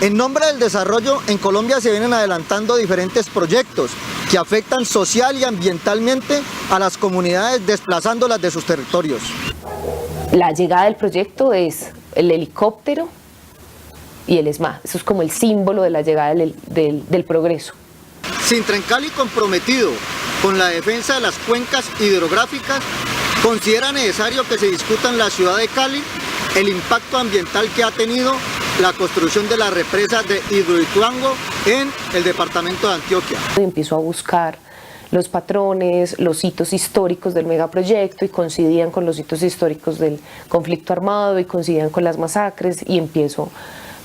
En nombre del desarrollo, en Colombia se vienen adelantando diferentes proyectos que afectan social y ambientalmente a las comunidades, desplazándolas de sus territorios. La llegada del proyecto es el helicóptero y el ESMAD. Eso es como el símbolo de la llegada del progreso. Sintran Cali, comprometido con la defensa de las cuencas hidrográficas, considera necesario que se discuta en la ciudad de Cali el impacto ambiental que ha tenido la construcción de la represa de Hidroituango en el departamento de Antioquia. Empiezo a buscar los patrones, los hitos históricos del megaproyecto y coincidían con los hitos históricos del conflicto armado y coincidían con las masacres y empiezo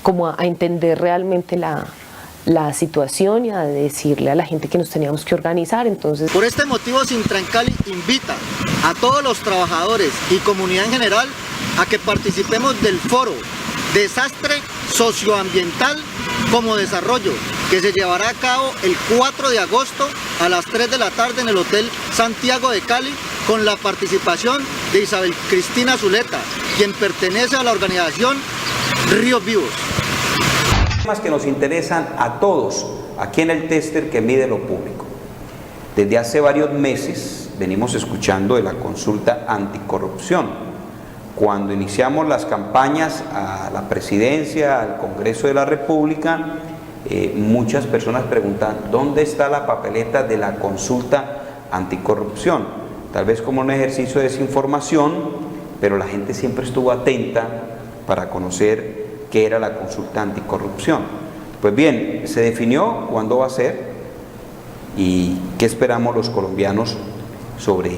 como a entender realmente la situación y a decirle a la gente que nos teníamos que organizar. Entonces, por este motivo, Sintran Cali invita a todos los trabajadores y comunidad en general a que participemos del foro Desastre Socioambiental como Desarrollo, que se llevará a cabo el 4 de agosto a las 3 de la tarde en el Hotel Santiago de Cali, con la participación de Isabel Cristina Zuleta, quien pertenece a la organización Ríos Vivos. Temas que nos interesan a todos aquí en el Tester que mide lo público. Desde hace varios meses venimos escuchando de la consulta anticorrupción. Cuando iniciamos las campañas a la presidencia, al Congreso de la República, muchas personas preguntan ¿dónde está la papeleta de la consulta anticorrupción? Tal vez como un ejercicio de desinformación, pero la gente siempre estuvo atenta para conocer qué era la consulta anticorrupción. Pues bien, se definió cuándo va a ser y qué esperamos los colombianos sobre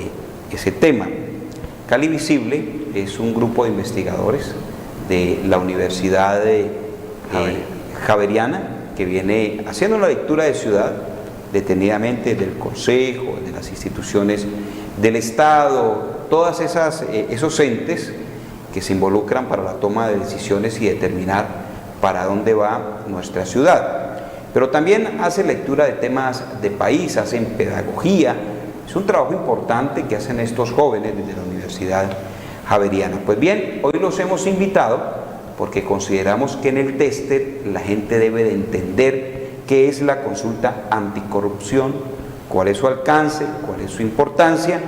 ese tema. Cali Visible es un grupo de investigadores de la Universidad Javeriana que viene haciendo una lectura de ciudad detenidamente del Consejo, de las instituciones del Estado, todas esos entes que se involucran para la toma de decisiones y determinar para dónde va nuestra ciudad. Pero también hace lectura de temas de país, hacen pedagogía. Es un trabajo importante que hacen estos jóvenes desde la Universidad Javeriana. Pues bien, hoy los hemos invitado porque consideramos que en el Tester la gente debe de entender qué es la consulta anticorrupción, cuál es su alcance, cuál es su importancia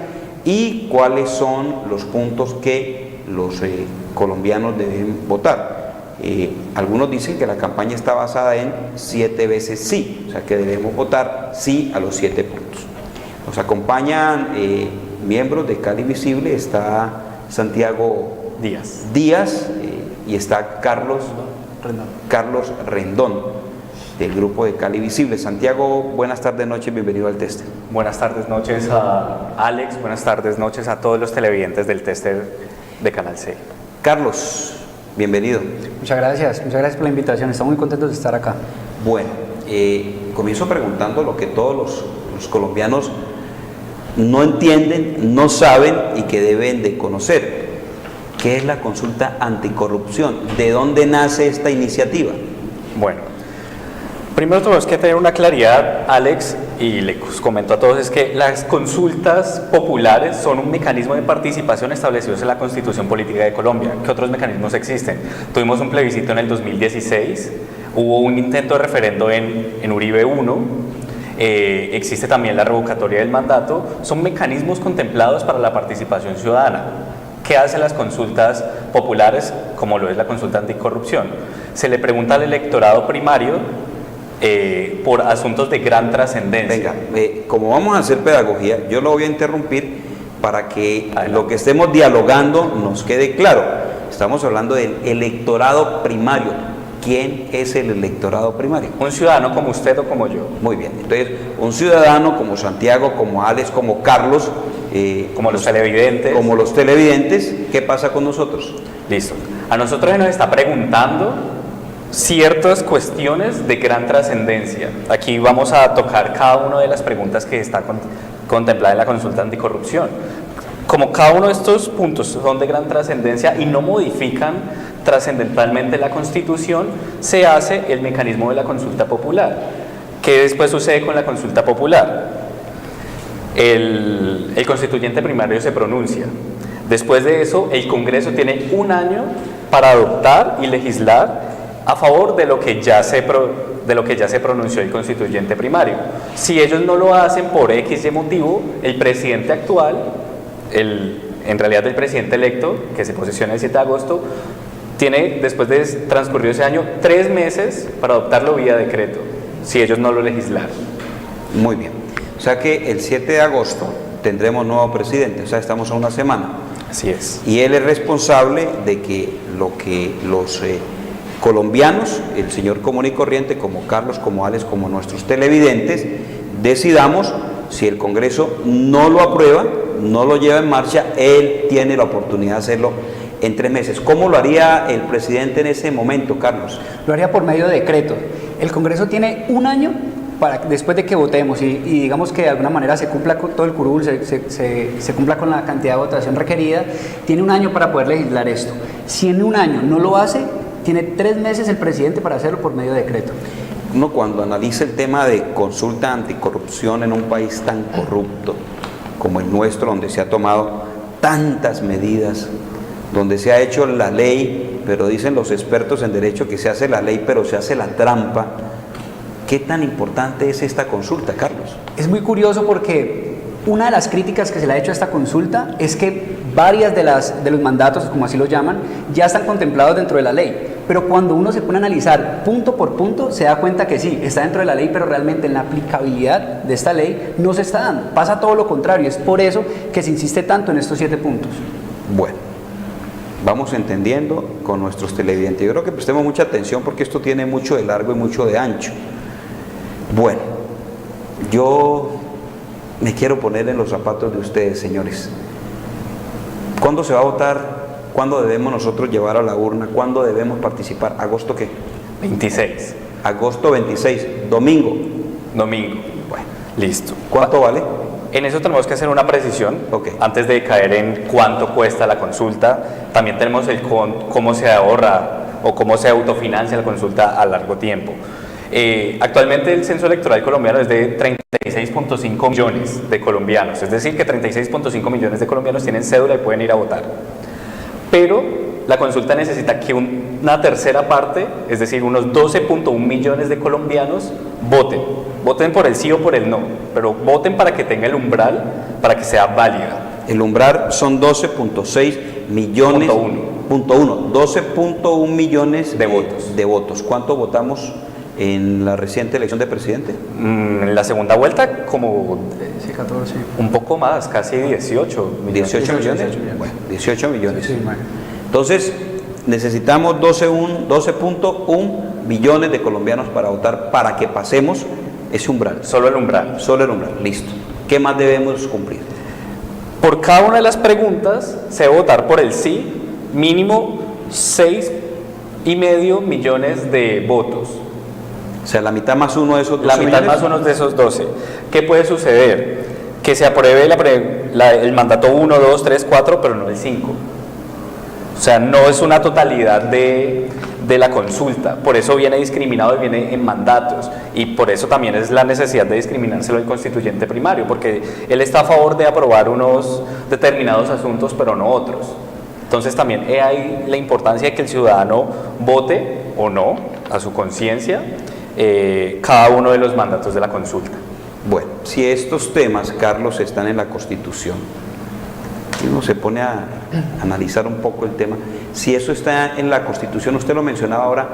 y cuáles son los puntos que los colombianos deben votar. Algunos dicen que la campaña está basada en 7 veces sí, o sea que debemos votar sí a los 7 puntos. Nos acompañan miembros de Cali Visible, está Santiago Díaz y está Carlos Rendón del grupo de Cali Visible. Santiago, buenas tardes, noches, bienvenido al Tester. Buenas tardes, noches a Alex, buenas tardes, noches a todos los televidentes del Tester de Canal C. Carlos, bienvenido. Muchas gracias por la invitación, estamos muy contentos de estar acá. Bueno, comienzo preguntando lo que todos los colombianos no entienden, no saben y que deben de conocer. ¿Qué es la consulta anticorrupción? ¿De dónde nace esta iniciativa? Bueno, primero tenemos que tener una claridad, Alex, y les comento a todos, es que las consultas populares son un mecanismo de participación establecidos en la Constitución Política de Colombia. ¿Qué otros mecanismos existen? Tuvimos un plebiscito en el 2016, hubo un intento de referendo en Uribe 1, existe también la revocatoria del mandato, son mecanismos contemplados para la participación ciudadana. ¿Qué hacen las consultas populares, como lo es la consulta anticorrupción? Se le pregunta al electorado primario por asuntos de gran trascendencia. Venga, como vamos a hacer pedagogía, yo lo voy a interrumpir para que lo que estemos dialogando nos quede claro. Estamos hablando del electorado primario. ¿Quién es el electorado primario? Un ciudadano como usted o como yo. Muy bien, entonces un ciudadano como Santiago, como Alex, como Carlos, como los televidentes. Como los televidentes, ¿qué pasa con nosotros? Listo. A nosotros se nos está preguntando ciertas cuestiones de gran trascendencia. Aquí vamos a tocar cada una de las preguntas que está contemplada en la consulta anticorrupción. Como cada uno de estos puntos son de gran trascendencia y no modifican trascendentalmente la Constitución, se hace el mecanismo de la consulta popular. ¿Qué después sucede con la consulta popular? El constituyente primario se pronuncia. Después de eso, el Congreso tiene un año para adoptar y legislar a favor de lo que ya se pronunció el constituyente primario. Si ellos no lo hacen por X y motivo, el presidente actual, en realidad el presidente electo, que se posiciona el 7 de agosto, tiene, después de transcurrido ese año, 3 meses para adoptarlo vía decreto, si ellos no lo legislaron. Muy bien. O sea que el 7 de agosto tendremos nuevo presidente, o sea, estamos a una semana. Así es. Y él es responsable de que lo que los colombianos, el señor común y corriente, como Carlos, como Alex, como nuestros televidentes, decidamos si el Congreso no lo aprueba, no lo lleva en marcha, él tiene la oportunidad de hacerlo en 3 meses. ¿Cómo lo haría el presidente en ese momento, Carlos? Lo haría por medio de decreto. El Congreso tiene un año después de que votemos y digamos que de alguna manera se cumpla con todo el curul, se cumpla con la cantidad de votación requerida, tiene un año para poder legislar esto. Si en un año no lo hace, tiene 3 meses el presidente para hacerlo por medio de decreto. Uno cuando analiza el tema de consulta anticorrupción en un país tan corrupto como el nuestro, donde se ha tomado tantas medidas, donde se ha hecho la ley, pero dicen los expertos en derecho que se hace la ley, pero se hace la trampa. ¿Qué tan importante es esta consulta, Carlos? Es muy curioso porque una de las críticas que se le ha hecho a esta consulta es que varias de los mandatos, como así lo llaman, ya están contemplados dentro de la ley. Pero cuando uno se pone a analizar punto por punto, se da cuenta que sí, está dentro de la ley, pero realmente en la aplicabilidad de esta ley no se está dando. Pasa todo lo contrario. Es por eso que se insiste tanto en estos 7 puntos. Bueno, vamos entendiendo con nuestros televidentes. Yo creo que prestemos mucha atención porque esto tiene mucho de largo y mucho de ancho. Bueno, yo me quiero poner en los zapatos de ustedes, señores. ¿Cuándo se va a votar? ¿Cuándo debemos nosotros llevar a la urna? ¿Cuándo debemos participar? ¿Agosto qué? 26. Agosto 26, domingo. Domingo. Bueno, Listo. ¿cuánto vale? En eso tenemos que hacer una precisión. Ok. Antes de caer en cuánto cuesta la consulta, también tenemos cómo se ahorra o cómo se autofinancia la consulta a largo tiempo. Actualmente el censo electoral colombiano es de 36.5 millones de colombianos, es decir que 36.5 millones de colombianos tienen cédula y pueden ir a votar. Pero la consulta necesita que una tercera parte, es decir, unos 12.1 millones de colombianos voten por el sí o por el no, pero voten para que tenga el umbral, para que sea válida. El umbral son 12.6 millones, punto uno, 12.1 millones de votos. ¿Cuánto votamos en la reciente elección de presidente? En la segunda vuelta, como Sí, 14. un poco más, casi 18 millones. 18 millones. 18 millones. Bueno, 18 millones. Sí, bueno. Entonces, necesitamos 12.1 millones de colombianos para votar para que pasemos ese umbral. Solo el umbral. Solo el umbral, listo. ¿Qué más debemos cumplir? Por cada una de las preguntas se debe votar por el sí, mínimo 6,5 millones de votos. O sea, la mitad más uno de esos 12 La mitad millones. más uno de esos 12. ¿Qué puede suceder? Que se apruebe el mandato 1, 2, 3, 4, pero no el 5. O sea, no es una totalidad de la consulta. Por eso viene discriminado y viene en mandatos. Y por eso también es la necesidad de discriminárselo al constituyente primario, porque él está a favor de aprobar unos determinados asuntos, pero no otros. Entonces también hay la importancia de que el ciudadano vote o no, a su conciencia, cada uno de los mandatos de la consulta. Bueno, si estos temas, Carlos, están en la Constitución, y uno se pone a analizar un poco el tema, si eso está en la Constitución, usted lo mencionaba ahora,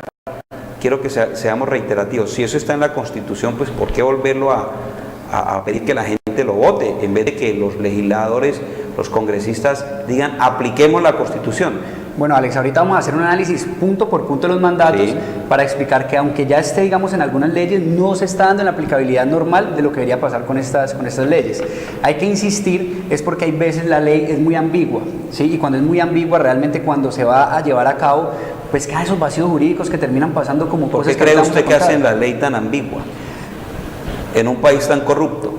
quiero que seamos reiterativos, si eso está en la Constitución, pues ¿por qué volverlo a pedir que la gente lo vote, en vez de que los legisladores, los congresistas digan, apliquemos la Constitución? Bueno, Alex, ahorita vamos a hacer un análisis punto por punto de los mandatos, Sí, para explicar que aunque ya esté, digamos, en algunas leyes, no se está dando en la aplicabilidad normal de lo que debería pasar con estas leyes. Hay que insistir, es porque hay veces la ley es muy ambigua, ¿sí? Y cuando es muy ambigua, realmente cuando se va a llevar a cabo, pues quedan esos vacíos jurídicos que terminan pasando como ¿Por cosas qué cree no vamos usted a que contar. hacen la ley tan ambigua en un país tan corrupto?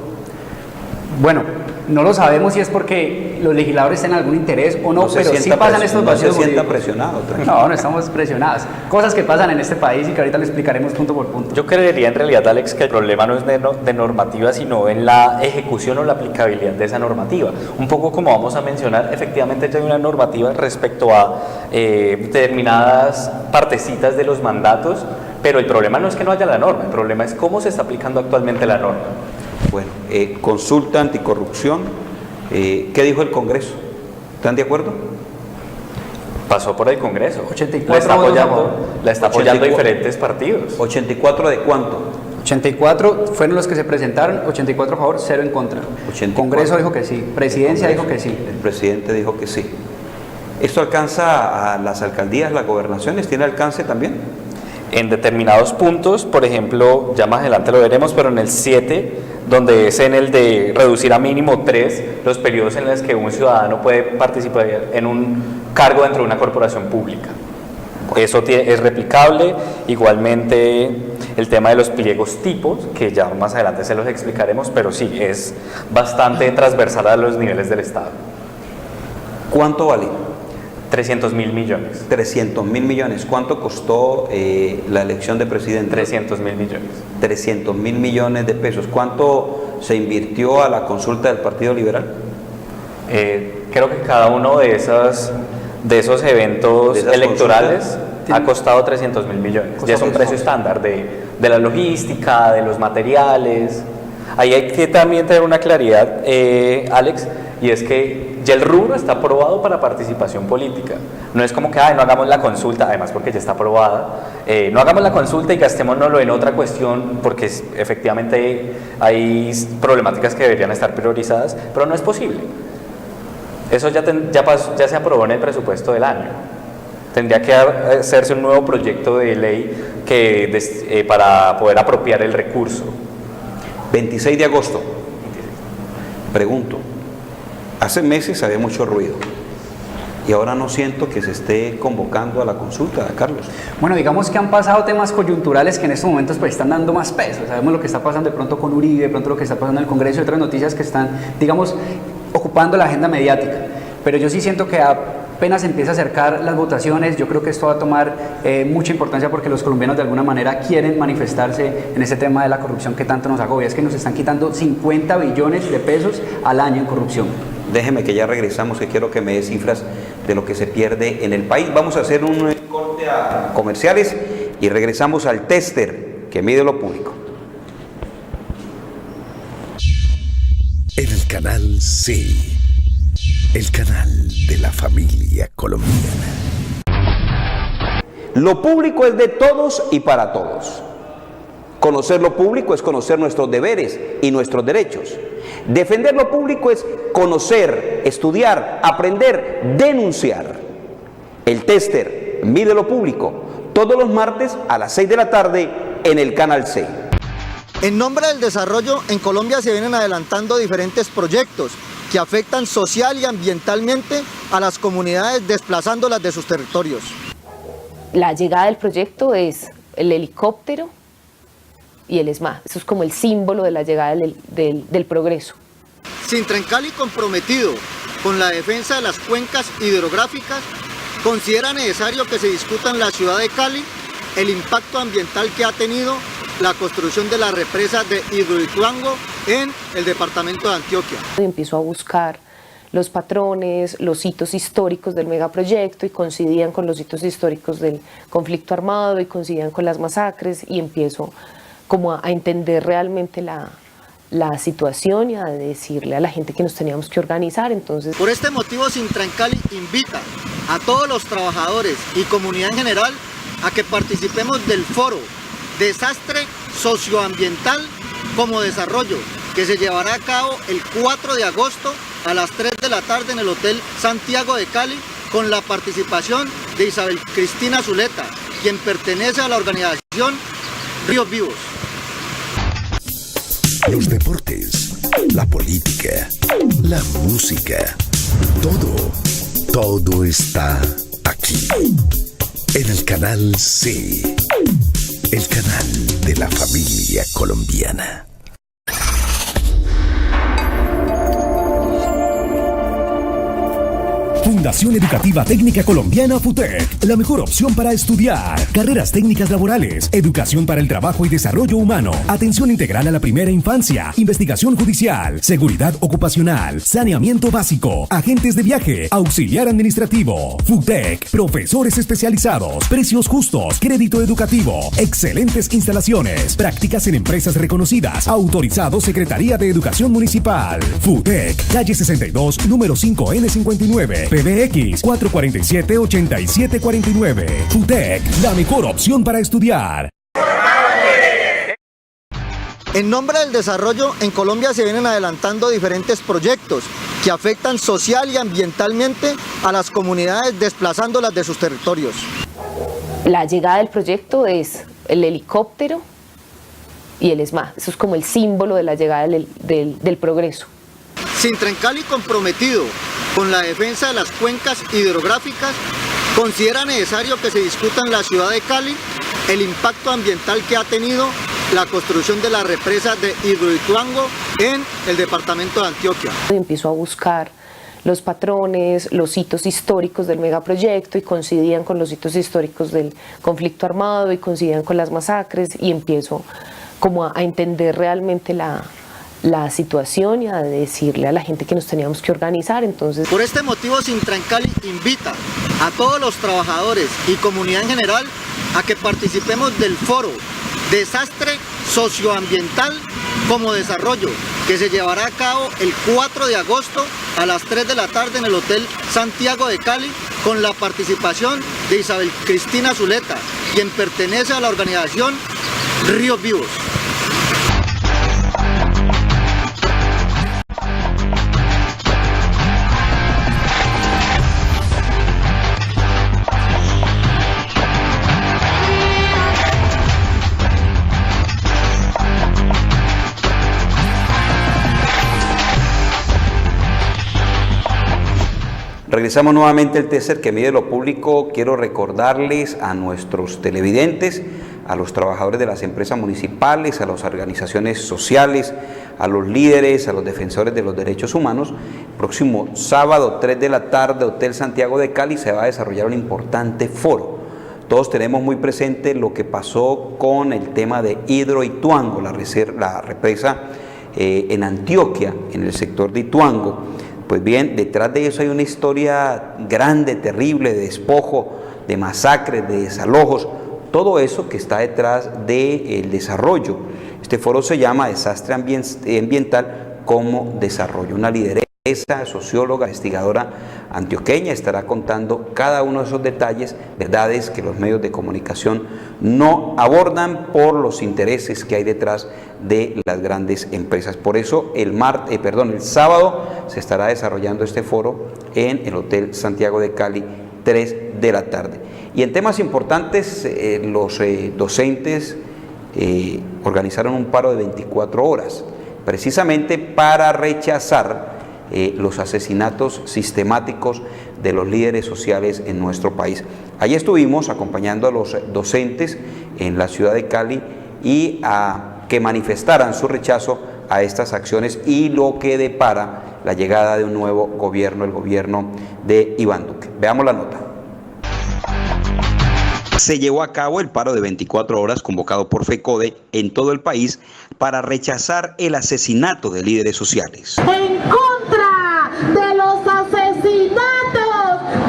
Bueno, No lo sabemos si es porque los legisladores tienen algún interés o no, pero sí pasan estos vacíos jurídicos. No se sienta jurídicos. presionado, tranquilo. No, no estamos presionados. Cosas que pasan en este país y que ahorita lo explicaremos punto por punto. Yo creería en realidad, Alex, que el problema no es de normativa, sino en la ejecución o la aplicabilidad de esa normativa. Un poco como vamos a mencionar, efectivamente ya hay una normativa respecto a determinadas partecitas de los mandatos, pero el problema no es que no haya la norma, el problema es cómo se está aplicando actualmente la norma. Bueno, consulta anticorrupción, ¿qué dijo el Congreso? ¿Están de acuerdo? Pasó por el Congreso. 84 la está votos a apoyando, favor. la está apoyando 84. diferentes partidos. ¿84 de cuánto? 84 fueron los que se presentaron, 84 a favor, 0 en contra. 84. Congreso dijo que sí, Presidencia dijo que sí. El presidente dijo que sí. ¿Esto alcanza a las alcaldías, las gobernaciones? ¿Tiene alcance también? En determinados puntos, por ejemplo, ya más adelante lo veremos, pero en el 7, donde es en el de reducir a mínimo 3 los periodos en los que un ciudadano puede participar en un cargo dentro de una corporación pública. Eso es replicable. Igualmente el tema de los pliegos tipos, que ya más adelante se los explicaremos, pero sí, es bastante transversal a los niveles del Estado. ¿Cuánto vale? 300.000 millones. 300.000 millones. ¿Cuánto costó la elección de presidente? 300.000 millones. 300.000 millones de pesos. ¿Cuánto se invirtió a la consulta del Partido Liberal? Creo que cada uno de esos eventos De esas electorales consultas, ha costado 300.000 millones. Ya es un precio estándar de la logística, de los materiales. Ahí hay que también tener una claridad, Alex, y es que ya el rubro está aprobado para participación política. No es como que no hagamos la consulta, además porque ya está aprobada, no hagamos la consulta y gastémonoslo en otra cuestión, porque efectivamente hay problemáticas que deberían estar priorizadas, pero no es posible. Eso ya se aprobó en el presupuesto del año. Tendría que hacerse un nuevo proyecto de ley para poder apropiar el recurso. 26 de agosto. Pregunto, hace meses había mucho ruido y ahora no siento que se esté convocando a la consulta, Carlos. Bueno, digamos que han pasado temas coyunturales que en estos momentos pues están dando más peso. Sabemos lo que está pasando de pronto con Uribe, de pronto lo que está pasando en el Congreso y otras noticias que están, digamos, ocupando la agenda mediática. Pero yo sí siento que apenas empieza a acercar las votaciones, yo creo que esto va a tomar mucha importancia porque los colombianos de alguna manera quieren manifestarse en ese tema de la corrupción que tanto nos agobia. Es que nos están quitando 50 billones de pesos al año en corrupción. Déjeme que ya regresamos, que quiero que me dé cifras de lo que se pierde en el país. Vamos a hacer un corte a comerciales y regresamos al tester que mide lo público. En el canal C, el canal de la familia colombiana. Lo público es de todos y para todos. Conocer lo público es conocer nuestros deberes y nuestros derechos. Defender lo público es conocer, estudiar, aprender, denunciar. El tester mide lo público, todos los martes a las 6 de la tarde en el canal C. En nombre del desarrollo, en Colombia se vienen adelantando diferentes proyectos que afectan social y ambientalmente a las comunidades, desplazándolas de sus territorios. La llegada del proyecto es el helicóptero y el ESMAD. Eso es como el símbolo de la llegada del progreso. Sintrancali, comprometido con la defensa de las cuencas hidrográficas, considera necesario que se discuta en la ciudad de Cali el impacto ambiental que ha tenido la construcción de la represa de Hidroituango en el departamento de Antioquia. Empezó a buscar los patrones, los hitos históricos del megaproyecto y coincidían con los hitos históricos del conflicto armado y coincidían con las masacres y empiezo como a entender realmente la situación y a decirle a la gente que nos teníamos que organizar. Entonces, por este motivo, Sintrancali invita a todos los trabajadores y comunidad en general a que participemos del foro Desastre Socioambiental como Desarrollo, que se llevará a cabo el 4 de agosto a las 3 de la tarde en el Hotel Santiago de Cali, con la participación de Isabel Cristina Zuleta, quien pertenece a la organización Ríos Vivos. Los deportes, la política, la música, todo está aquí. En el canal C, el canal de la familia colombiana. Fundación Educativa Técnica Colombiana FUTEC, la mejor opción para estudiar. Carreras técnicas laborales, educación para el trabajo y desarrollo humano, atención integral a la primera infancia, investigación judicial, seguridad ocupacional, saneamiento básico, agentes de viaje, auxiliar administrativo. FUTEC, profesores especializados, precios justos, crédito educativo, excelentes instalaciones, prácticas en empresas reconocidas, autorizado Secretaría de Educación Municipal. FUTEC, calle 62, número 5N59, PBX 447-8749. FUTEC, la mejor opción para estudiar. En nombre del desarrollo, en Colombia se vienen adelantando diferentes proyectos que afectan social y ambientalmente a las comunidades, desplazándolas de sus territorios. La llegada del proyecto es el helicóptero y el ESMAD. Eso es como el símbolo de la llegada del progreso. Sintrencali, comprometido con la defensa de las cuencas hidrográficas, considera necesario que se discuta en la ciudad de Cali el impacto ambiental que ha tenido la construcción de la represa de Hidroituango en el departamento de Antioquia. Empiezo a buscar los patrones, los hitos históricos del megaproyecto y coincidían con los hitos históricos del conflicto armado y coincidían con las masacres y empiezo como a entender realmente la situación y a decirle a la gente que nos teníamos que organizar. Entonces, por este motivo, Sintrencali invita a todos los trabajadores y comunidad en general a que participemos del foro Desastre Socioambiental como Desarrollo, que se llevará a cabo el 4 de agosto a las 3 de la tarde en el Hotel Santiago de Cali, con la participación de Isabel Cristina Zuleta, quien pertenece a la organización Ríos Vivos. Regresamos nuevamente al tercer que mide lo público. Quiero recordarles a nuestros televidentes, a los trabajadores de las empresas municipales, a las organizaciones sociales, a los líderes, a los defensores de los derechos humanos. Próximo sábado, 3 de la tarde, Hotel Santiago de Cali, se va a desarrollar un importante foro. Todos tenemos muy presente lo que pasó con el tema de Hidroituango, la represa en Antioquia, en el sector de Ituango. Pues bien, detrás de eso hay una historia grande, terrible, de despojo, de masacres, de desalojos, todo eso que está detrás del desarrollo. Este foro se llama Desastre Ambiental como Desarrollo. Una lideresa, socióloga, investigadora antioqueña estará contando cada uno de esos detalles, verdades que los medios de comunicación no abordan por los intereses que hay detrás de las grandes empresas. Por eso el sábado se estará desarrollando este foro en el Hotel Santiago de Cali, 3 de la tarde. Y en temas importantes, los docentes organizaron un paro de 24 horas, precisamente para rechazar los asesinatos sistemáticos de los líderes sociales en nuestro país. Allí estuvimos acompañando a los docentes en la ciudad de Cali y a que manifestaran su rechazo a estas acciones y lo que depara la llegada de un nuevo gobierno, el gobierno de Iván Duque. Veamos la nota. Se llevó a cabo el paro de 24 horas convocado por FECODE en todo el país para rechazar el asesinato de líderes sociales. En contra de los asesinatos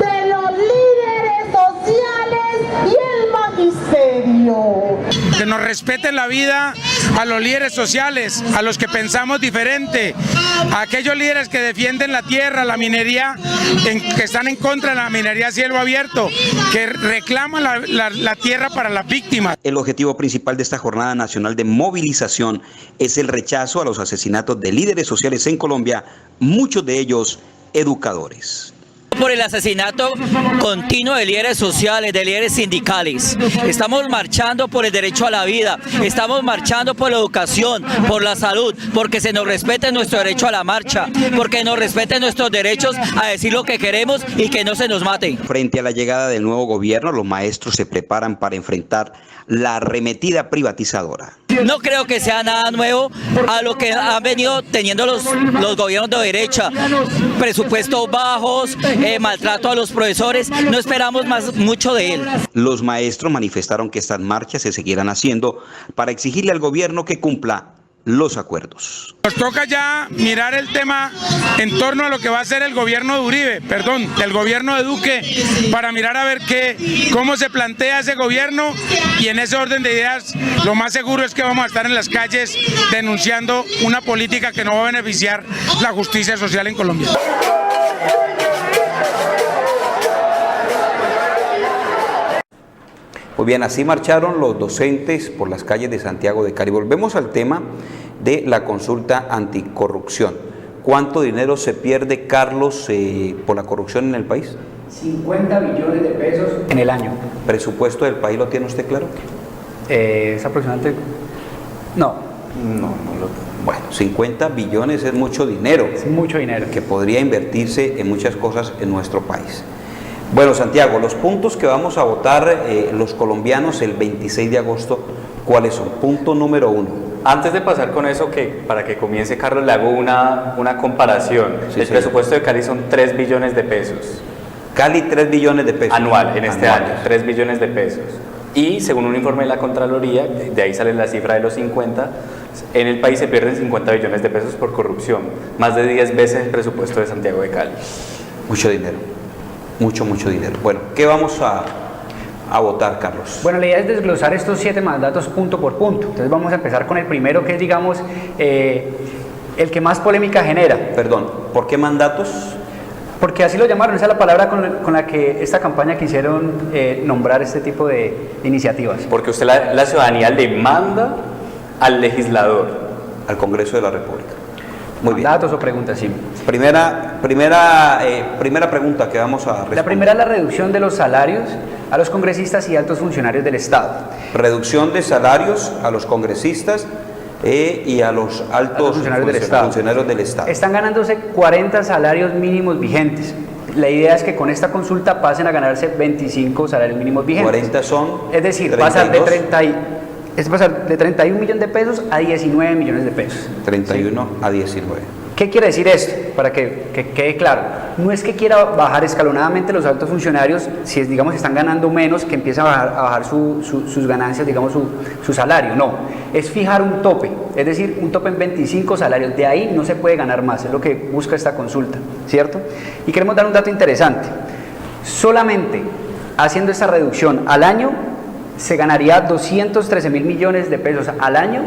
de los líderes sociales y el magisterio. Que nos respeten la vida a los líderes sociales, a los que pensamos diferente, a aquellos líderes que defienden la tierra, la minería, que están en contra de la minería a cielo abierto, que reclaman la tierra para las víctimas. El objetivo principal de esta jornada nacional de movilización es el rechazo a los asesinatos de líderes sociales en Colombia, muchos de ellos educadores. Por el asesinato continuo de líderes sociales, de líderes sindicales. Estamos marchando por el derecho a la vida, estamos marchando por la educación, por la salud, porque se nos respete nuestro derecho a la marcha, porque nos respeten nuestros derechos a decir lo que queremos y que no se nos mate. Frente a la llegada del nuevo gobierno, los maestros se preparan para enfrentar la arremetida privatizadora. no creo que sea nada nuevo a lo que han venido teniendo los gobiernos de derecha, presupuestos bajos, maltrato a los profesores, no esperamos mucho de él. Los maestros manifestaron que estas marchas se seguirán haciendo para exigirle al gobierno que cumpla los acuerdos. Nos toca ya mirar el tema en torno a lo que va a ser el gobierno de Uribe, el gobierno de Duque, para mirar a ver cómo se plantea ese gobierno, y en ese orden de ideas lo más seguro es que vamos a estar en las calles denunciando una política que no va a beneficiar la justicia social en Colombia. Muy bien, así marcharon los docentes por las calles de Santiago de Cali. Volvemos al tema de la consulta anticorrupción. ¿Cuánto dinero se pierde, Carlos, por la corrupción en el país? 50 billones de pesos en el año. ¿Presupuesto del país lo tiene usted claro? Es aproximadamente... No. Bueno, 50 billones es mucho dinero. Es mucho dinero. Que podría invertirse en muchas cosas en nuestro país. Bueno, Santiago, los puntos que vamos a votar los colombianos el 26 de agosto, ¿cuáles son? Punto número 1. Antes de pasar con eso, para que comience Carlos, le hago una comparación. El presupuesto de Cali son 3 billones de pesos. Cali 3 billones de pesos. Anual, en este año, 3 billones de pesos. Y según un informe de la Contraloría, de ahí sale la cifra de los 50, en el país se pierden 50 billones de pesos por corrupción, más de 10 veces el presupuesto de Santiago de Cali. Mucho dinero. Mucho dinero. Bueno, ¿qué vamos a votar, Carlos? Bueno, la idea es desglosar estos 7 mandatos punto por punto. Entonces vamos a empezar con el primero, que es, digamos, el que más polémica genera. Perdón, ¿por qué mandatos? Porque así lo llamaron, esa es la palabra con la que esta campaña quisieron nombrar este tipo de iniciativas. Porque usted, la ciudadanía le manda al legislador. Al Congreso de la República. Muy bien. ¿Mandatos o preguntas? Sí. Primera pregunta que vamos a responder. La primera es la reducción de los salarios a los congresistas y altos funcionarios del Estado. Reducción de salarios a los congresistas y a los altos funcionarios del Estado. Están ganándose 40 salarios mínimos vigentes. La idea es que con esta consulta pasen a ganarse 25 salarios mínimos vigentes. 40 son... Es decir, 32. pasar de 31 millones de pesos a 19 millones de pesos. 31 a 19. ¿Qué quiere decir esto? Para que quede claro. No es que quiera bajar escalonadamente los altos funcionarios, si digamos están ganando menos, que empiezan a bajar sus ganancias, digamos su salario. No, es fijar un tope, es decir, un tope en 25 salarios. De ahí no se puede ganar más, es lo que busca esta consulta, ¿cierto? Y queremos dar un dato interesante. Solamente haciendo esta reducción al año, se ganaría 213 mil millones de pesos al año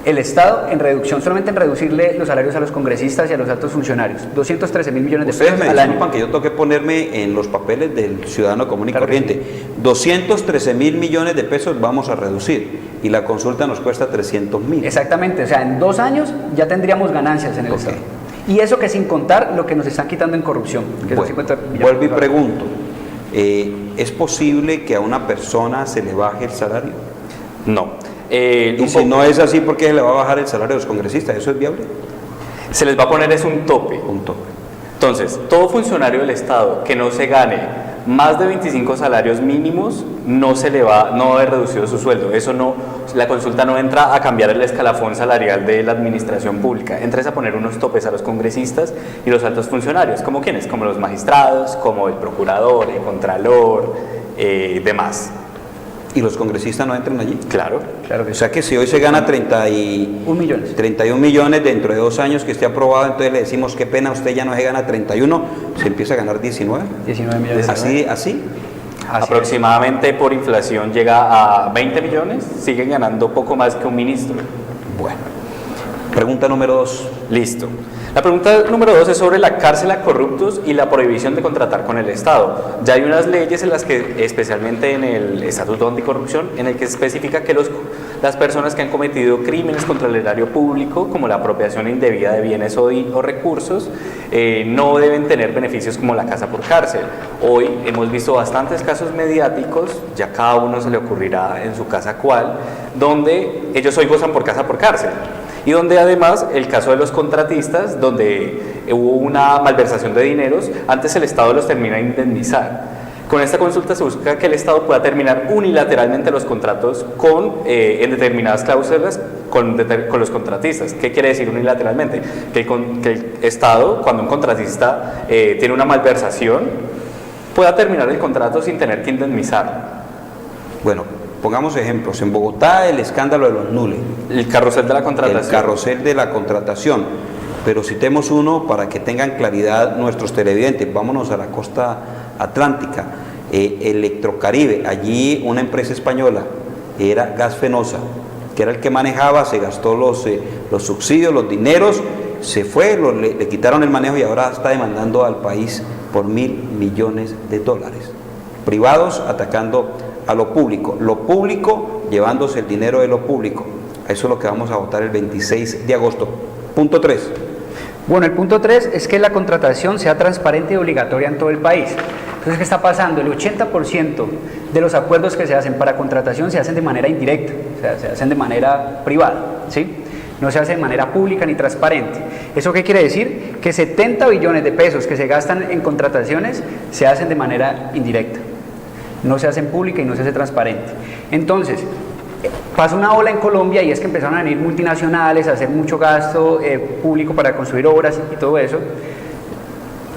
el Estado en reducción, solamente en reducirle los salarios a los congresistas y a los altos funcionarios. 213 mil millones de pesos al año. Ustedes me disculpan que yo tengo que ponerme en los papeles del ciudadano común y corriente. Sí. 213 mil millones de pesos vamos a reducir y la consulta nos cuesta 300 mil. Exactamente, o sea, en 2 años ya tendríamos ganancias en el Estado. Y eso que sin contar lo que nos están quitando en corrupción. Que bueno, vuelvo y pregunto, ¿es posible que a una persona se le baje el salario? No. Y si no es así, ¿por qué se le va a bajar el salario a los congresistas? ¿Eso es viable? Se les va a poner un tope. Entonces, todo funcionario del Estado que no se gane más de 25 salarios mínimos no va a haber reducido su sueldo. Eso no, la consulta no entra a cambiar el escalafón salarial de la administración pública. Entra a poner unos topes a los congresistas y los altos funcionarios. ¿Como quiénes? Como los magistrados, como el procurador, el contralor, demás. ¿Y los congresistas no entran allí? Claro. Que o sea que si hoy se gana 31 millones, dentro de 2 años que esté aprobado, entonces le decimos qué pena, usted ya no se gana 31, se empieza a ganar 19. 19 millones. ¿Así? Aproximadamente por inflación llega a 20 millones, siguen ganando poco más que un ministro. Bueno. Pregunta número 2. Listo. La pregunta número 2 es sobre la cárcel a corruptos y la prohibición de contratar con el Estado. Ya hay unas leyes en las que, especialmente en el Estatuto Anticorrupción, en el que especifica que las personas que han cometido crímenes contra el erario público, como la apropiación indebida de bienes o recursos, no deben tener beneficios como la casa por cárcel. Hoy hemos visto bastantes casos mediáticos, ya cada uno se le ocurrirá en su casa cuál, donde ellos hoy gozan por casa por cárcel. Y donde además el caso de los contratistas, donde hubo una malversación de dineros, antes el Estado los termina de indemnizar. Con esta consulta se busca que el Estado pueda terminar unilateralmente los contratos en determinadas cláusulas con los contratistas. ¿Qué quiere decir unilateralmente? Que el Estado, cuando un contratista tiene una malversación, pueda terminar el contrato sin tener que indemnizar. Bueno, pongamos ejemplos. En Bogotá, el escándalo de los nules. El carrusel de la contratación. El carrusel de la contratación. Pero citemos uno para que tengan claridad nuestros televidentes. Vámonos a la costa atlántica. Electrocaribe, allí una empresa española, era Gas Fenosa, que era el que manejaba, se gastó los subsidios, los dineros, se fue, le quitaron el manejo y ahora está demandando al país por $1.000 millones. Privados atacando a lo público llevándose el dinero de lo público. Eso es lo que vamos a votar el 26 de agosto. Punto 3. Bueno, el punto 3 es que la contratación sea transparente y obligatoria en todo el país. Entonces, ¿qué está pasando? El 80% de los acuerdos que se hacen para contratación se hacen de manera indirecta, o sea, se hacen de manera privada, ¿sí? No se hace de manera pública ni transparente. ¿Eso qué quiere decir? Que 70 billones de pesos que se gastan en contrataciones se hacen de manera indirecta, no se hacen pública y no se hace transparente. Entonces, pasa una ola en Colombia y es que empezaron a venir multinacionales a hacer mucho gasto público para construir obras y todo eso.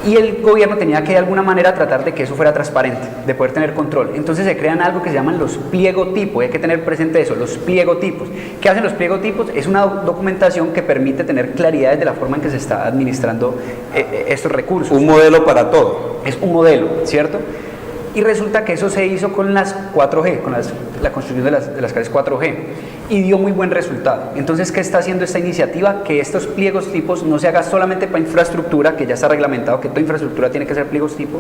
Y el gobierno tenía que de alguna manera tratar de que eso fuera transparente, de poder tener control. Entonces se crean algo que se llaman los pliegotipos, hay que tener presente eso, los pliegotipos. ¿Qué hacen los pliegotipos? Es una documentación que permite tener claridades de la forma en que se está administrando estos recursos. Un modelo para todo. Es un modelo, ¿cierto? Y resulta que eso se hizo con las 4G, con la construcción de las calles 4G, y dio muy buen resultado. Entonces, ¿qué está haciendo esta iniciativa? Que estos pliegos tipos no se haga solamente para infraestructura, que ya está reglamentado que toda infraestructura tiene que ser pliegos tipo,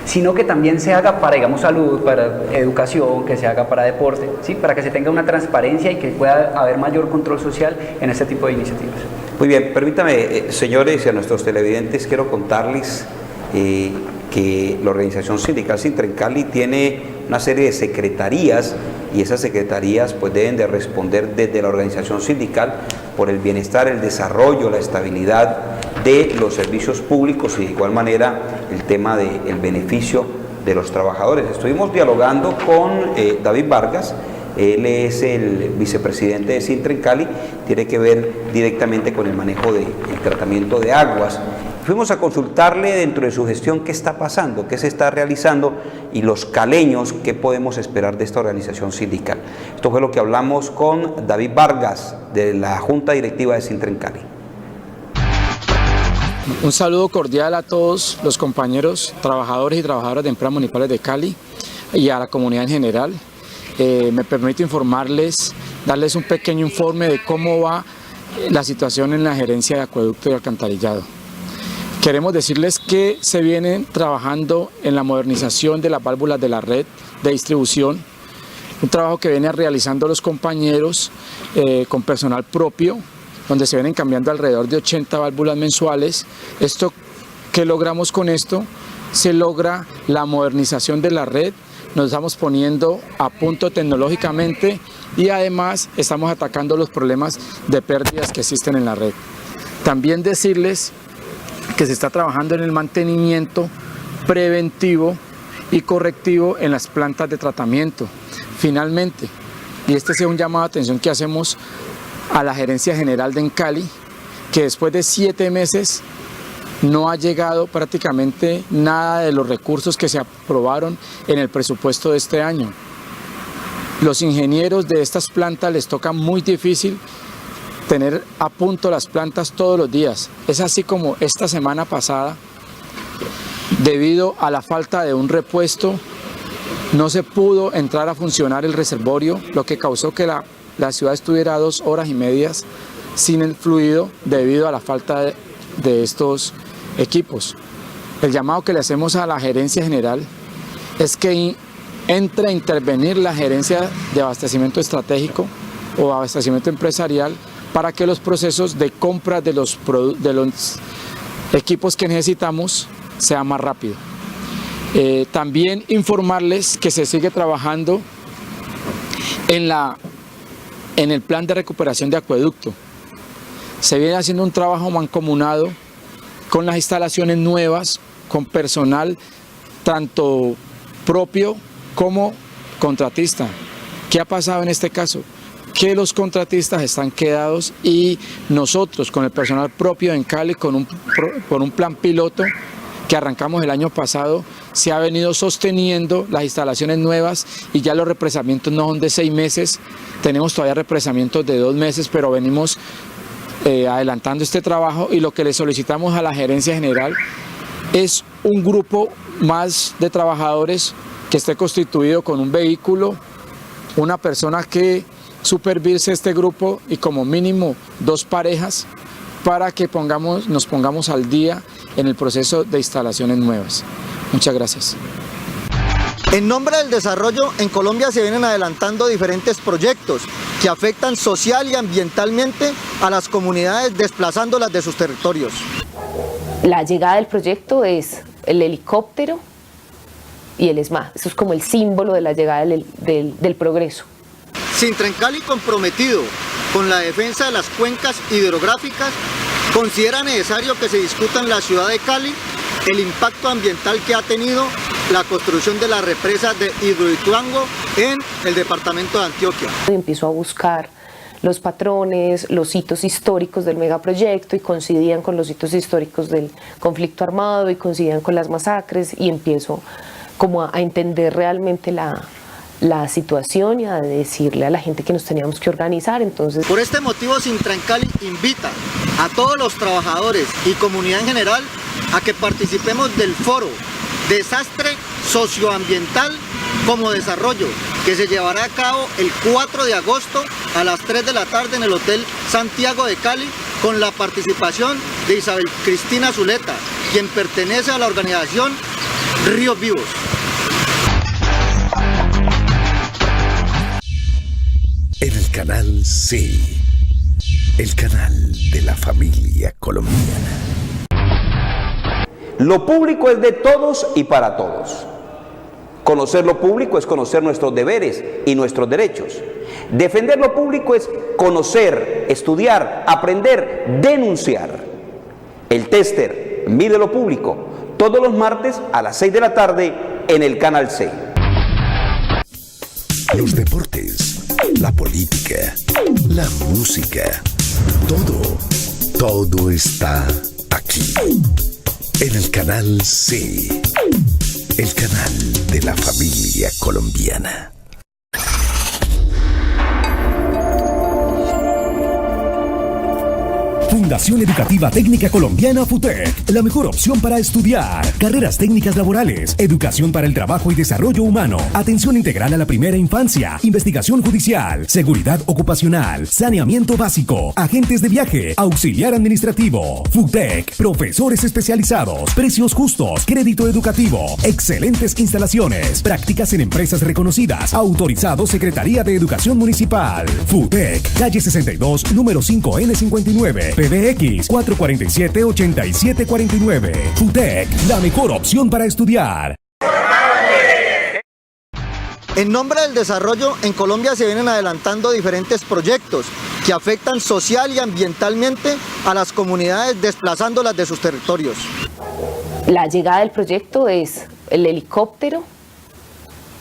sino que también se haga para, digamos, salud, para educación, que se haga para deporte, ¿sí? Para que se tenga una transparencia y que pueda haber mayor control social en este tipo de iniciativas. Muy bien, permítame, señores, y a nuestros televidentes, quiero contarles que la organización sindical Sintrencali tiene una serie de secretarías y esas secretarías pues deben de responder desde la organización sindical por el bienestar, el desarrollo, la estabilidad de los servicios públicos y de igual manera el tema del beneficio de los trabajadores. Estuvimos dialogando con David Vargas, él es el vicepresidente de Sintrencali, tiene que ver directamente con el manejo del tratamiento de aguas. Fuimos a consultarle dentro de su gestión qué está pasando, qué se está realizando y los caleños qué podemos esperar de esta organización sindical. Esto fue lo que hablamos con David Vargas de la Junta Directiva de Sintrencali. Un saludo cordial a todos los compañeros, trabajadores y trabajadoras de empresas municipales de Cali y a la comunidad en general. Me permito informarles, darles un pequeño informe de cómo va la situación en la gerencia de acueducto y alcantarillado. Queremos decirles que se vienen trabajando en la modernización de las válvulas de la red de distribución, un trabajo que vienen realizando los compañeros con personal propio, donde se vienen cambiando alrededor de 80 válvulas mensuales. ¿Qué logramos con esto? Se logra la modernización de la red, nos estamos poniendo a punto tecnológicamente y además estamos atacando los problemas de pérdidas que existen en la red. También decirles que se está trabajando en el mantenimiento preventivo y correctivo en las plantas de tratamiento. Finalmente, y este es un llamado de atención que hacemos a la gerencia general de Encali, que después de 7 meses no ha llegado prácticamente nada de los recursos que se aprobaron en el presupuesto de este año. Los ingenieros de estas plantas les toca muy difícil tener a punto las plantas todos los días. Es así como esta semana pasada, debido a la falta de un repuesto, no se pudo entrar a funcionar el reservorio, lo que causó que la ciudad estuviera 2 horas y media sin el fluido debido a la falta de estos equipos. El llamado que le hacemos a la gerencia general es que entre a intervenir la gerencia de abastecimiento estratégico o abastecimiento empresarial para que los procesos de compra de los equipos que necesitamos sean más rápidos. También informarles que se sigue trabajando en el plan de recuperación de acueducto. Se viene haciendo un trabajo mancomunado con las instalaciones nuevas, con personal tanto propio como contratista. ¿Qué ha pasado en este caso? Que los contratistas están quedados y nosotros con el personal propio en Cali con un plan piloto que arrancamos el año pasado, se ha venido sosteniendo las instalaciones nuevas y ya los represamientos no son de 6 meses, tenemos todavía represamientos de 2 meses, pero venimos adelantando este trabajo y lo que le solicitamos a la gerencia general es un grupo más de trabajadores que esté constituido con un vehículo, una persona que supervise este grupo y como mínimo 2 parejas para que nos pongamos al día en el proceso de instalaciones nuevas. Muchas gracias. En nombre del desarrollo, en Colombia se vienen adelantando diferentes proyectos que afectan social y ambientalmente a las comunidades desplazándolas de sus territorios. La llegada del proyecto es el helicóptero y el ESMAD. Eso es como el símbolo de la llegada del progreso. Sintrencali, comprometido con la defensa de las cuencas hidrográficas, considera necesario que se discuta en la ciudad de Cali el impacto ambiental que ha tenido la construcción de la represa de Hidroituango en el departamento de Antioquia. Empezó a buscar los patrones, los hitos históricos del megaproyecto y coincidían con los hitos históricos del conflicto armado y coincidían con las masacres y empiezo como a entender realmente la situación y a decirle a la gente que nos teníamos que organizar. Entonces, por este motivo, Sintrencali invita a todos los trabajadores y comunidad en general a que participemos del foro Desastre Socioambiental como Desarrollo, que se llevará a cabo el 4 de agosto a las 3 de la tarde en el Hotel Santiago de Cali, con la participación de Isabel Cristina Zuleta, quien pertenece a la organización Ríos Vivos. En el canal C, el canal de la familia colombiana. Lo público es de todos y para todos. Conocer lo público es conocer nuestros deberes y nuestros derechos. Defender lo público es conocer, estudiar, aprender, denunciar. El Tester mide lo público todos los martes a las 6 de la tarde en el canal C. Los deportes, la política, la música, todo está aquí. En el canal C, el canal de la familia colombiana. Fundación Educativa Técnica Colombiana FUTEC, la mejor opción para estudiar. Carreras técnicas laborales, educación para el trabajo y desarrollo humano, atención integral a la primera infancia, investigación judicial, seguridad ocupacional, saneamiento básico, agentes de viaje, auxiliar administrativo. FUTEC, profesores especializados, precios justos, crédito educativo, excelentes instalaciones, prácticas en empresas reconocidas, autorizado Secretaría de Educación Municipal. FUTEC, calle 62, número 5N59. PBX 447-8749. FUTEC, la mejor opción para estudiar. En nombre del desarrollo, en Colombia se vienen adelantando diferentes proyectos que afectan social y ambientalmente a las comunidades desplazándolas de sus territorios. La llegada del proyecto es el helicóptero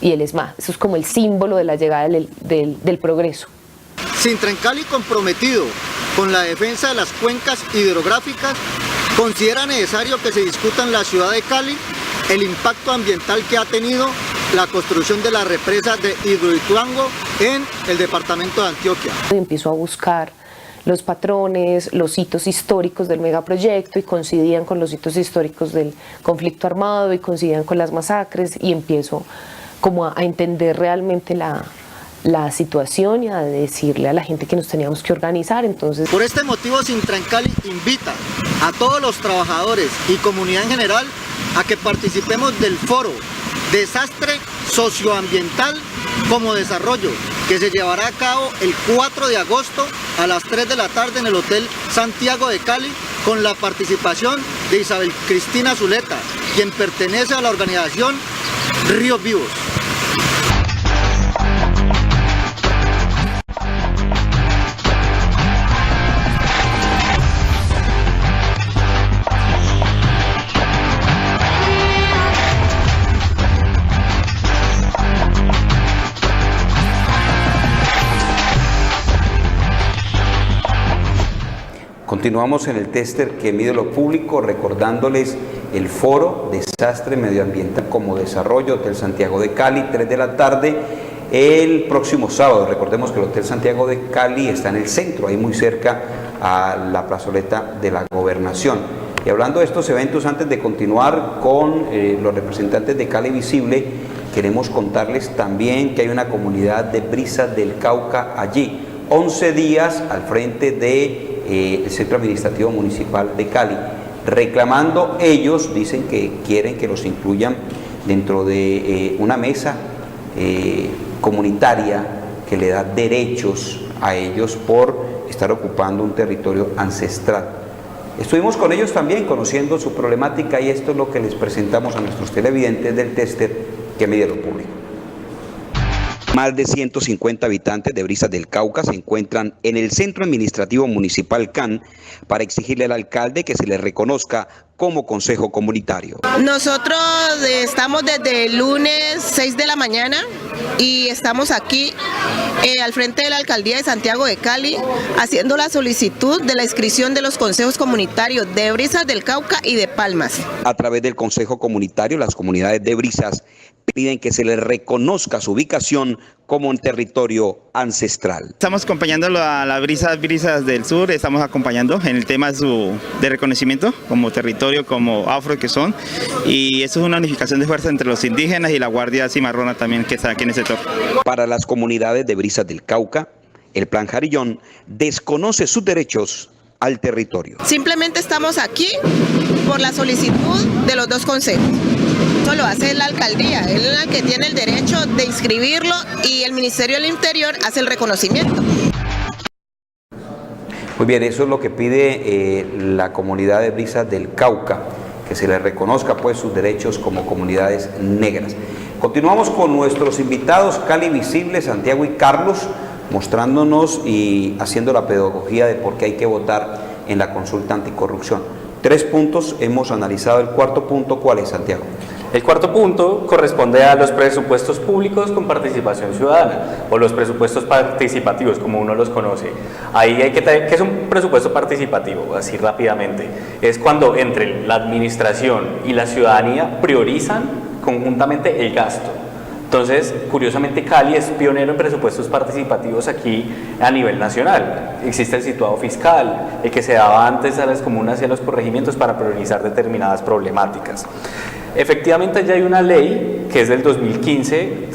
y el ESMAD. Eso es como el símbolo de la llegada del progreso. Sintrencali, comprometido con la defensa de las cuencas hidrográficas, considera necesario que se discuta en la ciudad de Cali el impacto ambiental que ha tenido la construcción de la represa de Hidroituango en el departamento de Antioquia. Empezó a buscar los patrones, los hitos históricos del megaproyecto y coincidían con los hitos históricos del conflicto armado y coincidían con las masacres y empiezo como a entender realmente la situación y a decirle a la gente que nos teníamos que organizar. Entonces, por este motivo, Sintrencali invita a todos los trabajadores y comunidad en general a que participemos del foro Desastre Socioambiental como Desarrollo, que se llevará a cabo el 4 de agosto a las 3 de la tarde en el Hotel Santiago de Cali, con la participación de Isabel Cristina Zuleta, quien pertenece a la organización Ríos Vivos. Continuamos en el tester que mide lo público, recordándoles el foro Desastre Medioambiental como Desarrollo, Hotel Santiago de Cali, 3 de la tarde, el próximo sábado. Recordemos que el Hotel Santiago de Cali está en el centro, ahí muy cerca a la plazoleta de la Gobernación. Y hablando de estos eventos, antes de continuar con los representantes de Cali Visible, queremos contarles también que hay una comunidad de Brisas del Cauca allí, 11 días al frente del Centro Administrativo Municipal de Cali, reclamando ellos, dicen que quieren que los incluyan dentro de una mesa comunitaria que le da derechos a ellos por estar ocupando un territorio ancestral. Estuvimos con ellos también conociendo su problemática y esto es lo que les presentamos a nuestros televidentes del tester que mide lo público. Más de 150 habitantes de Brisas del Cauca se encuentran en el Centro Administrativo Municipal CAN para exigirle al alcalde que se les reconozca como consejo comunitario. Nosotros estamos desde el lunes 6 de la mañana y estamos aquí al frente de la Alcaldía de Santiago de Cali haciendo la solicitud de la inscripción de los consejos comunitarios de Brisas del Cauca y de Palmas. A través del consejo comunitario, las comunidades de Brisas piden que se les reconozca su ubicación como un territorio ancestral. Estamos acompañando a las Brisas del Sur, estamos acompañando en el tema de reconocimiento como territorio, como afro que son, y eso es una unificación de fuerza entre los indígenas y la Guardia Cimarrona también que está aquí en el sector. Para las comunidades de Brisas del Cauca, el Plan Jarillón desconoce sus derechos al territorio. Simplemente estamos aquí por la solicitud de los dos consejos. Eso lo hace la alcaldía, él es el que tiene el derecho de inscribirlo y el Ministerio del Interior hace el reconocimiento. Muy bien, eso es lo que pide la comunidad de Brisas del Cauca, que se les reconozca pues sus derechos como comunidades negras. Continuamos con nuestros invitados, Cali Visible, Santiago y Carlos, mostrándonos y haciendo la pedagogía de por qué hay que votar en la consulta anticorrupción. 3 puntos hemos analizado. El cuarto punto, ¿cuál es, Santiago? El cuarto punto corresponde a los presupuestos públicos con participación ciudadana o los presupuestos participativos, como uno los conoce. Ahí hay que tener, ¿qué es un presupuesto participativo? Así rápidamente. Es cuando entre la administración y la ciudadanía priorizan conjuntamente el gasto. Entonces, curiosamente, Cali es pionero en presupuestos participativos aquí a nivel nacional. Existe el situado fiscal, el que se daba antes a las comunas y a los corregimientos para priorizar determinadas problemáticas. Efectivamente, ya hay una ley que es del 2015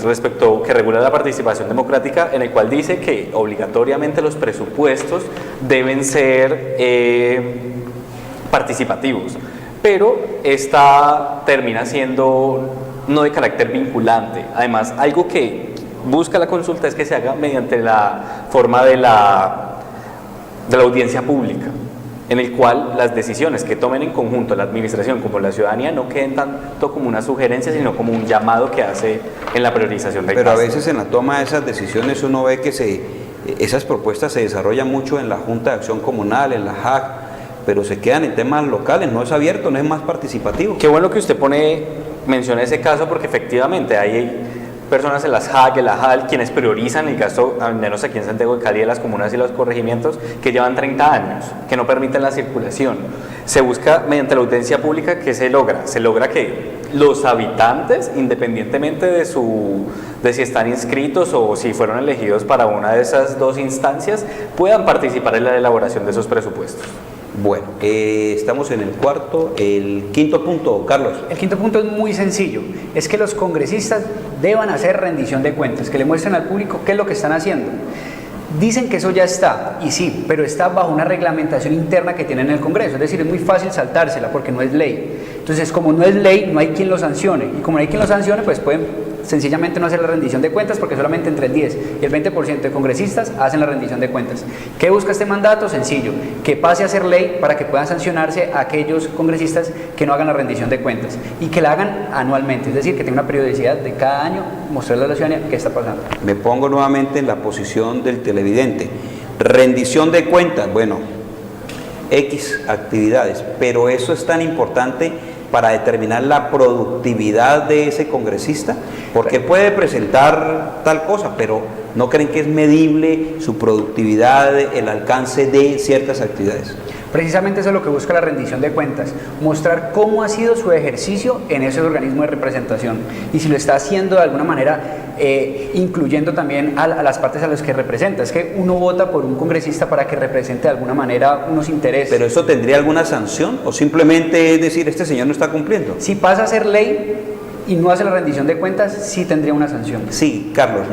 que regula la participación democrática, en el cual dice que obligatoriamente los presupuestos deben ser participativos, pero esta termina siendo no de carácter vinculante. Además, algo que busca la consulta es que se haga mediante la forma de la audiencia pública, en el cual las decisiones que tomen en conjunto la administración como la ciudadanía no queden tanto como una sugerencia, sino como un llamado que hace en la priorización del gasto. Pero a veces en la toma de esas decisiones uno ve que esas propuestas se desarrollan mucho en la Junta de Acción Comunal, en la JAC, pero se quedan en temas locales, no es abierto, no es más participativo. Qué bueno que usted menciona ese caso, porque efectivamente hay personas en las JAC, en la JAL, quienes priorizan el gasto, al menos aquí en Santiago de Cali, de las comunas y los corregimientos, que llevan 30 años, que no permiten la circulación. Se busca mediante la audiencia pública, ¿qué se logra? Se logra que los habitantes, independientemente de si están inscritos o si fueron elegidos para una de esas dos instancias, puedan participar en la elaboración de esos presupuestos. Bueno, estamos en el quinto punto, Carlos. El quinto punto es muy sencillo, es que los congresistas deban hacer rendición de cuentas, que le muestren al público qué es lo que están haciendo. Dicen que eso ya está, y sí, pero está bajo una reglamentación interna que tienen en el Congreso, es decir, es muy fácil saltársela porque no es ley. Entonces, como no es ley, no hay quien lo sancione, y como no hay quien lo sancione, pues pueden sencillamente no hacer la rendición de cuentas, porque solamente entre el 10 y el 20% de congresistas hacen la rendición de cuentas. ¿Qué busca este mandato? Sencillo, que pase a ser ley para que puedan sancionarse a aquellos congresistas que no hagan la rendición de cuentas y que la hagan anualmente, es decir, que tenga una periodicidad de cada año, mostrarle a la ciudadanía qué está pasando. Me pongo nuevamente en la posición del televidente. Rendición de cuentas, bueno, X actividades, pero eso es tan importante para determinar la productividad de ese congresista, porque puede presentar tal cosa, pero ¿no creen que es medible su productividad, el alcance de ciertas actividades? Precisamente eso es lo que busca la rendición de cuentas, mostrar cómo ha sido su ejercicio en ese organismo de representación y si lo está haciendo de alguna manera incluyendo también a las partes a las que representa. Es que uno vota por un congresista para que represente de alguna manera unos intereses. ¿Pero eso tendría alguna sanción o simplemente es decir, este señor no está cumpliendo? Si pasa a ser ley y no hace la rendición de cuentas, sí tendría una sanción. Sí, Carlos,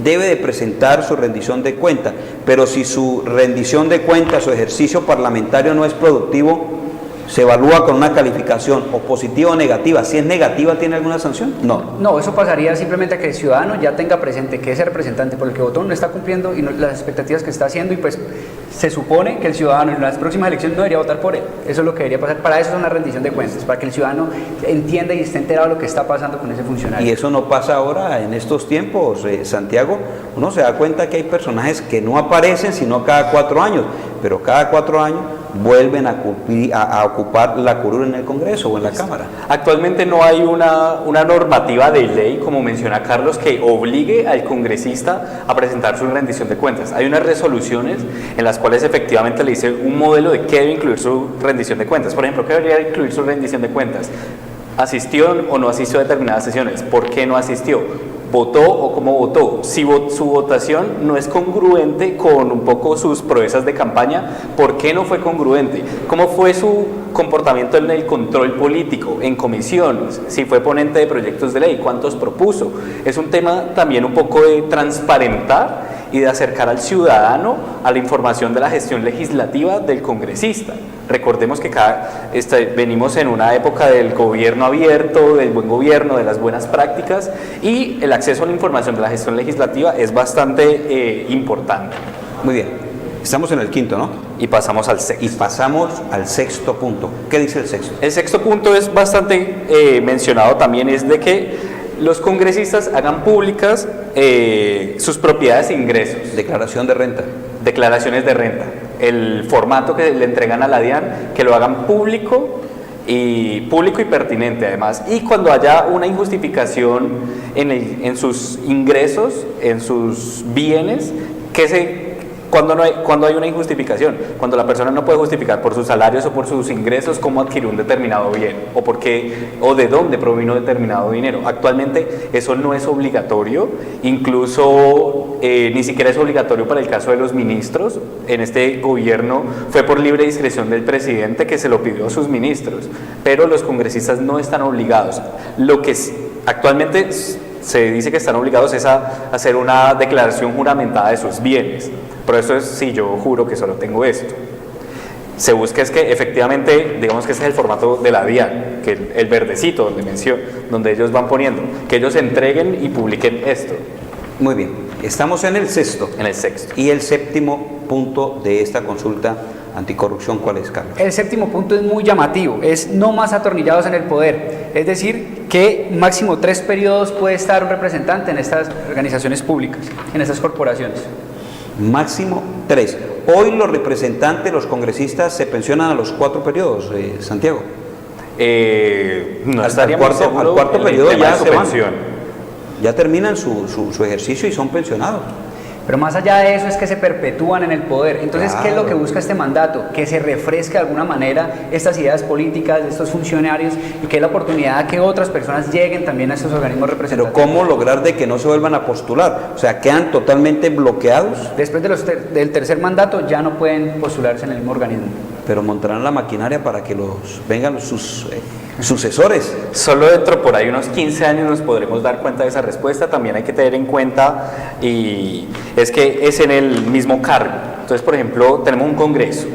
debe de presentar su rendición de cuentas, pero si su rendición de cuentas, su ejercicio parlamentario no es productivo, se evalúa con una calificación o positiva o negativa. Si es negativa, ¿tiene alguna sanción? No. No, eso pasaría simplemente a que el ciudadano ya tenga presente que ese representante por el que votó no está cumpliendo y las expectativas que está haciendo, y pues se supone que el ciudadano en las próximas elecciones no debería votar por él. Eso es lo que debería pasar. Para eso es una rendición de cuentas, para que el ciudadano entienda y esté enterado de lo que está pasando con ese funcionario. Y eso no pasa ahora en estos tiempos, Santiago. Uno se da cuenta que hay personajes que no aparecen sino cada 4 años, pero cada 4 años vuelven a ocupar la curul en el Congreso o en la Cámara. Actualmente no hay una normativa de ley, como menciona Carlos, que obligue al congresista a presentar su rendición de cuentas. Hay unas resoluciones en las cuales efectivamente le dice un modelo de qué debe incluir su rendición de cuentas. Por ejemplo, ¿qué debería incluir su rendición de cuentas? ¿Asistió o no asistió a determinadas sesiones? ¿Por qué no asistió? ¿Votó o cómo votó? Si su votación no es congruente con un poco sus proezas de campaña, ¿por qué no fue congruente? ¿Cómo fue su comportamiento en el control político, en comisiones? Si fue ponente de proyectos de ley, ¿cuántos propuso? Es un tema también un poco de transparentar y de acercar al ciudadano a la información de la gestión legislativa del congresista. Recordemos que venimos en una época del gobierno abierto, del buen gobierno, de las buenas prácticas, y el acceso a la información de la gestión legislativa es bastante importante. Muy bien, estamos en el quinto, ¿no? Y pasamos al sexto. Y pasamos al sexto punto. ¿Qué dice el sexto? El sexto punto es bastante mencionado también, es de que los congresistas hagan públicas sus propiedades e ingresos. Declaración de renta. Declaraciones de renta. El formato que le entregan a la DIAN, que lo hagan público y pertinente además. Y cuando haya una injustificación en sus ingresos, en sus bienes, cuando hay una injustificación, cuando la persona no puede justificar por sus salarios o por sus ingresos cómo adquirió un determinado bien o de dónde provino determinado dinero. Actualmente eso no es obligatorio, incluso ni siquiera es obligatorio para el caso de los ministros. En este gobierno fue por libre discreción del presidente que se lo pidió a sus ministros, pero los congresistas no están obligados. Lo que actualmente se dice que están obligados es a hacer una declaración juramentada de sus bienes. Por eso es, si yo juro que solo tengo esto. Se busca es que efectivamente, digamos que ese es el formato de la DIAN, que el verdecito donde ellos van poniendo, que ellos entreguen y publiquen esto. Muy bien, estamos en el sexto. En el sexto. Y el séptimo punto de esta consulta anticorrupción, ¿cuál es, Carlos? El séptimo punto es muy llamativo, es no más atornillados en el poder, es decir, que máximo 3 periodos puede estar un representante en estas organizaciones públicas, en estas corporaciones. Máximo 3. Hoy los representantes, los congresistas, se pensionan a los 4 periodos, Santiago. No al cuarto periodo ya se van. Ya terminan su ejercicio y son pensionados. Pero más allá de eso es que se perpetúan en el poder. Entonces, claro. ¿Qué es lo que busca este mandato? Que se refresque de alguna manera estas ideas políticas de estos funcionarios y que es la oportunidad de que otras personas lleguen también a estos organismos representativos. Pero ¿cómo lograr de que no se vuelvan a postular? O sea, ¿quedan totalmente bloqueados? Después del tercer mandato ya no pueden postularse en el mismo organismo. Pero montarán la maquinaria para que vengan sus sucesores. Solo dentro por ahí unos 15 años nos podremos dar cuenta de esa respuesta. También hay que tener en cuenta, y es que es en el mismo cargo. Entonces, por ejemplo, tenemos un Congreso,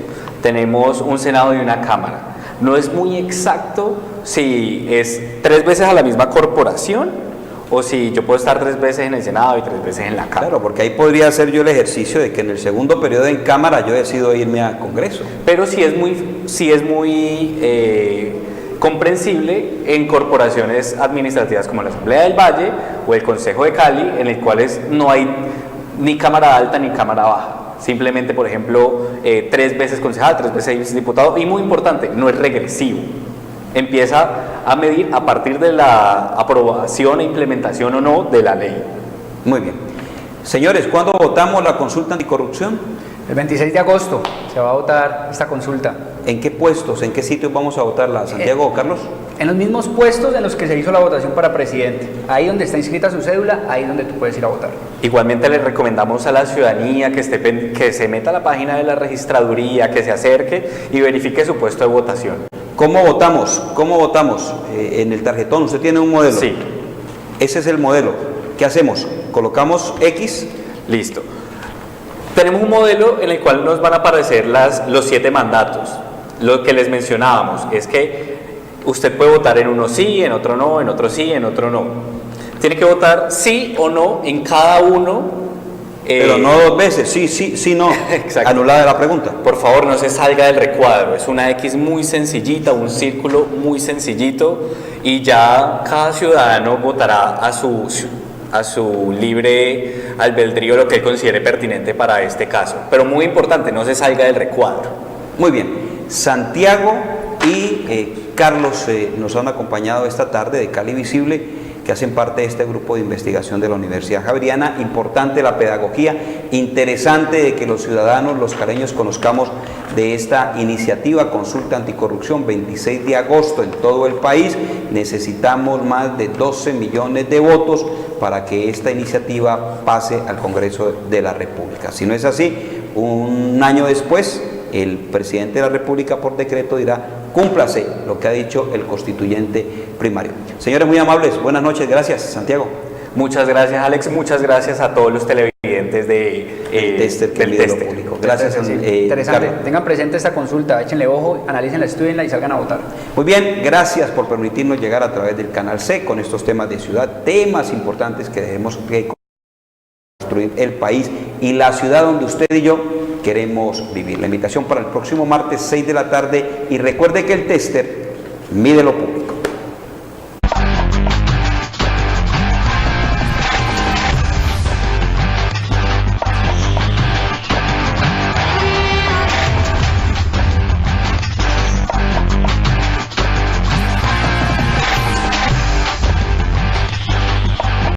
tenemos un Senado y una Cámara. No es muy exacto si es 3 veces a la misma corporación o si yo puedo estar 3 veces en el Senado y 3 veces en la Cámara. Claro, porque ahí podría hacer yo el ejercicio de que en el segundo periodo en Cámara yo decido irme a Congreso. Pero sí es muy comprensible en corporaciones administrativas como la Asamblea del Valle o el Consejo de Cali, en el cuales no hay ni Cámara Alta ni Cámara Baja. Simplemente, por ejemplo, 3 veces concejal, 3 veces diputado, y muy importante, no es regresivo. Empieza a medir a partir de la aprobación e implementación o no de la ley. Muy bien. Señores, ¿cuándo votamos la consulta anticorrupción? El 26 de agosto se va a votar esta consulta. ¿En qué puestos, en qué sitios vamos a votarla, Santiago o Carlos? En los mismos puestos en los que se hizo la votación para presidente. Ahí donde está inscrita su cédula, ahí donde tú puedes ir a votar. Igualmente les recomendamos a la ciudadanía que se meta a la página de la registraduría, que se acerque y verifique su puesto de votación. ¿Cómo votamos? ¿Cómo votamos? En el tarjetón, usted tiene un modelo. Sí. Ese es el modelo. ¿Qué hacemos? ¿Colocamos X? Listo. Tenemos un modelo en el cual nos van a aparecer los 7 mandatos. Lo que les mencionábamos es que usted puede votar en uno sí, en otro no, en otro sí, en otro no. Tiene que votar sí o no en cada uno. Pero no 2 veces, sí, no. Exacto. Anulada la pregunta. Por favor, no se salga del recuadro. Es una X muy sencillita, un círculo muy sencillito y ya cada ciudadano votará a su libre albedrío lo que él considere pertinente para este caso. Pero muy importante, no se salga del recuadro. Muy bien. Santiago y Carlos nos han acompañado esta tarde de Cali Visible, que hacen parte de este grupo de investigación de la Universidad Javeriana. Importante la pedagogía, interesante de que los ciudadanos, los caleños, conozcamos de esta iniciativa Consulta Anticorrupción, 26 de agosto en todo el país. Necesitamos más de 12 millones de votos para que esta iniciativa pase al Congreso de la República. Si no es así, un año después, el presidente de la República por decreto dirá: cúmplase lo que ha dicho el constituyente primario. Señores muy amables, buenas noches, gracias. Santiago. Muchas gracias, Alex, muchas gracias a todos los televidentes del tester. Público. Gracias. Interesante, Carlos. tengan presente esta consulta, échenle ojo, analícenla, estudienla y salgan a votar. Muy bien, gracias por permitirnos llegar a través del Canal C con estos temas de ciudad, temas importantes que debemos construir el país y la ciudad donde usted y yo queremos vivir. La invitación para el próximo martes 6 de la tarde y recuerde que el tester mide lo público.